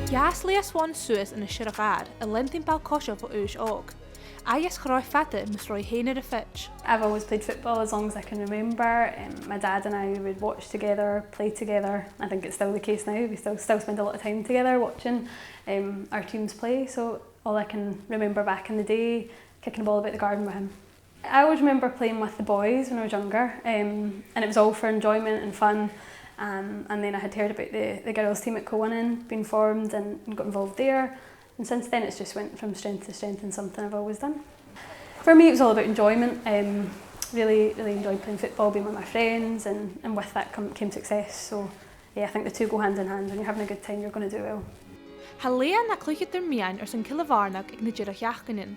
Jas leas one suas in a shiragad, a lentin bal kosha for ush og. Ayas chroi fata must roi hainer a fitch. I've always played football as long as I can remember. My dad and I would watch together, play together. I think it's still the case now. We still spend a lot of time together watching our teams play. So all I can remember back in the day, kicking the ball about the garden with him. I always remember playing with the boys when I was younger, and it was all for enjoyment and fun. And then I had heard about the girls' team at Kilwinning being formed and got involved there. And since then it's just went from strength to strength and something I've always done. For me it was all about enjoyment. Really enjoyed playing football, being with my friends, and with that came success. So yeah, I think the two go hand in hand. When you're having a good time, you're going to do well. Halea na cluichid der mian ar san Kilavarnach ag na jirach jachganin.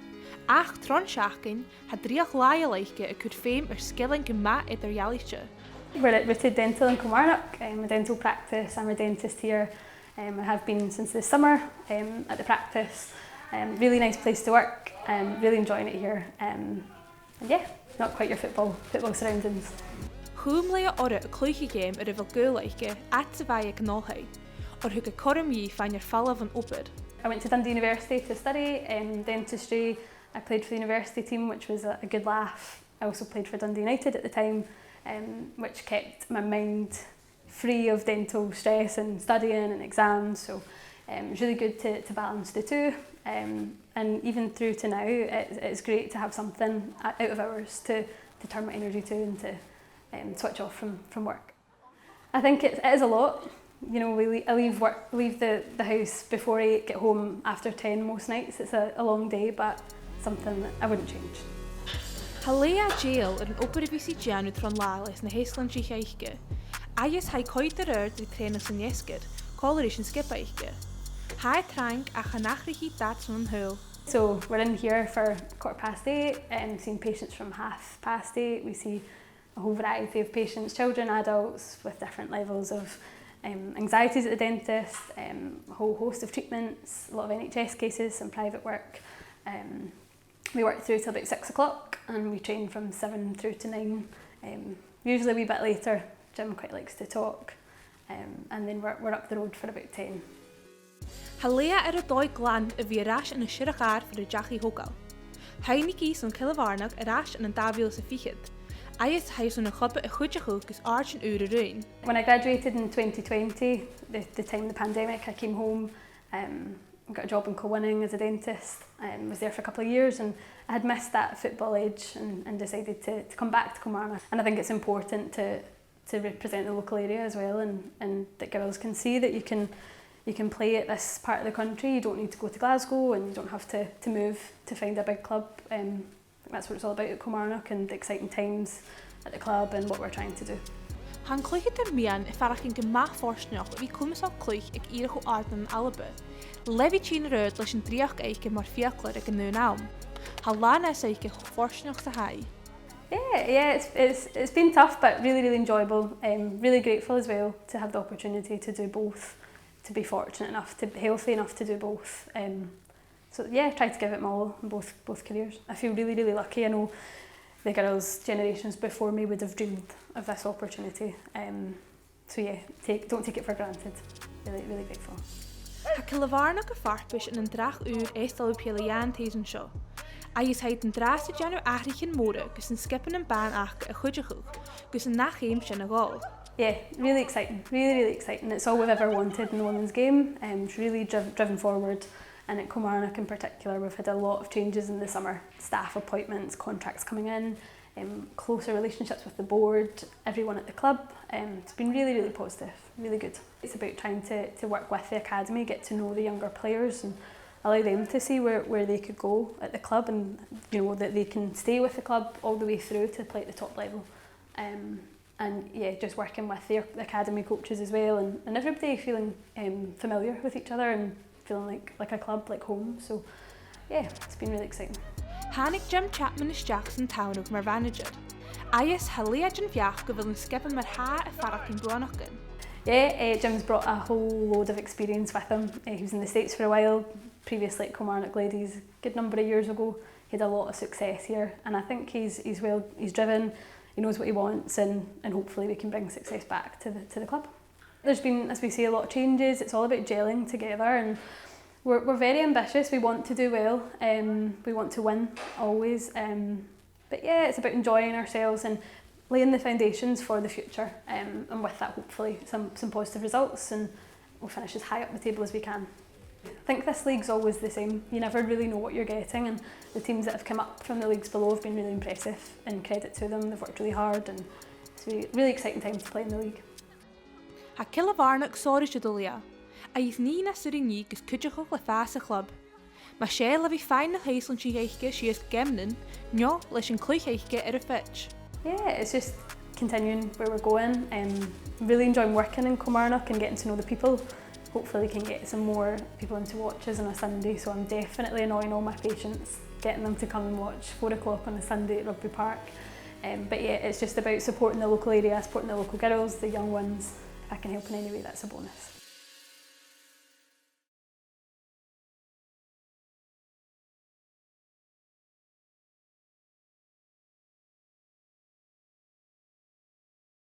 Ach tron shachgin had driach laia leiche a could fame or skilling gema at their yalische. We're at Rooted Dental in Kilmarnock. I'm a dental practice. I'm a dentist here. I have been since this summer at the practice. Really nice place to work. Really enjoying it here. And yeah, not quite your football surroundings. Whom lay a ora a cluichie game at a vilgo leiche at the via canolhei, or who could corum ye find your fall of an oped. I went to Dundee University to study dentistry. I played for the university team, which was a good laugh. I also played for Dundee United at the time, which kept my mind free of dental stress and studying and exams. So it was really good to balance the two. And even through to now, it's great to have something out of hours to turn my energy to and to switch off from work. I think it is a lot. You know, I leave the house before 8, get home after 10 most nights. It's a long day, but something that I wouldn't change. Halea jail ar an opera visi Janu tron lalis na Haisland si chaiche. Ayas hai coit erd di trainer san yeskid, coloration skip aiche. Hai trank a chanachrichi that's on hul. So we're in here for 8:15 and seeing patients from 8:30. We see a whole variety of patients, children, adults, with different levels of anxieties at the dentist, a whole host of treatments, a lot of NHS cases, some private work. We work through till about 6 o'clock and we train from 7 through to 9. Usually a wee bit later. Jim quite likes to talk, and then we're up the road for about 10. Halea ar a dói glan a bhí rash in a shirachar for a jachi hogal. Heiniki son Kilavarnach a rash and an daviol sa fichid. Ayas house on a chubba a chudjachuk is arch and ure ruin. When I graduated in 2020, the time of the pandemic, I came home, got a job in Kilwinning as a dentist, was there for a couple of years, and I had missed that football edge and decided to come back to Kilmarnock. And I think it's important to represent the local area as well, and that girls can see that you can play at this part of the country. You don't need to go to Glasgow and you don't have to move to find a big club. That's what it's all about at Kilmarnock, and the exciting times at the club and what we're trying to do. Han cluichid der mian I farach in gemach forsnach vi kumis al cluich ag iricho arden albe. Levi chin röd leis an driach eike mar fiaclar ag an nu naum. Halana seike forsnach sa hai. Yeah, it's been tough but really enjoyable. Really grateful as well to have the opportunity to do both, to be fortunate enough, to be healthy enough to do both. So yeah, try to give it my all in both careers. I feel really lucky. I know the girls' generations before me would have dreamed of this opportunity. So yeah, don't take it for granted. Really grateful. Ha Kilavarnach a farpish in an drach eistal pelian tezen sho. Ayas heit an draste janu ahrichin mode, gus an skippen an ban ach a chudjachuk, gus an nachheim shin a gol. Yeah, really exciting, really exciting. It's all we've ever wanted in the women's game. It's really driven forward. And at Kilmarnock in particular, we've had a lot of changes in the summer. Staff appointments, contracts coming in, closer relationships with the board, everyone at the club. It's been really positive, really good. It's about trying to work with the academy, get to know the younger players and allow them to see where they could go at the club, and you know that they can stay with the club all the way through to play at the top level. And yeah, just working with the academy coaches as well, and everybody feeling familiar with each other and feeling like a club, like home. So yeah, it's been really exciting. Hanig Jim Chapman is Jackson town of Marvanager. Ayas Halea Jan Viach go vil skippen mar ha a farach in Branochen. Yeah, Jim's brought a whole load of experience with him. He was in the States for a while, previously at Kilmarnock Ladies, a good number of years ago. He had a lot of success here, and I think he's driven, he knows what he wants, and hopefully we can bring success back to the club. There's been, as we say, a lot of changes. It's all about gelling together, and we're very ambitious. We want to do well. We want to win always. But yeah, it's about enjoying ourselves and laying the foundations for the future. And with that, hopefully, some positive results, and we'll finish as high up the table as we can. I think this league's always the same. You never really know what you're getting, and the teams that have come up from the leagues below have been really impressive, and credit to them. They've worked really hard, and it's a really exciting time to play in the league. Ha Cilla Varnach sorry Julia. A is Nina Surini gus Kudjachol le Fasa Club. Ma sé le bhí fein na Haisland Eiche she is Gemnin, no leis an Cluich Eiche a fetch. Yeah, it's just continuing where we're going, and really enjoying working in Kilmarnock and getting to know the people. Hopefully we can get some more people in to watch us on a Sunday, so I'm definitely annoying all my patients, getting them to come and watch 4 o'clock on a Sunday at Rugby Park. But yeah, it's just about supporting the local area, supporting the local girls, the young ones. If I can help in any way, that's a bonus.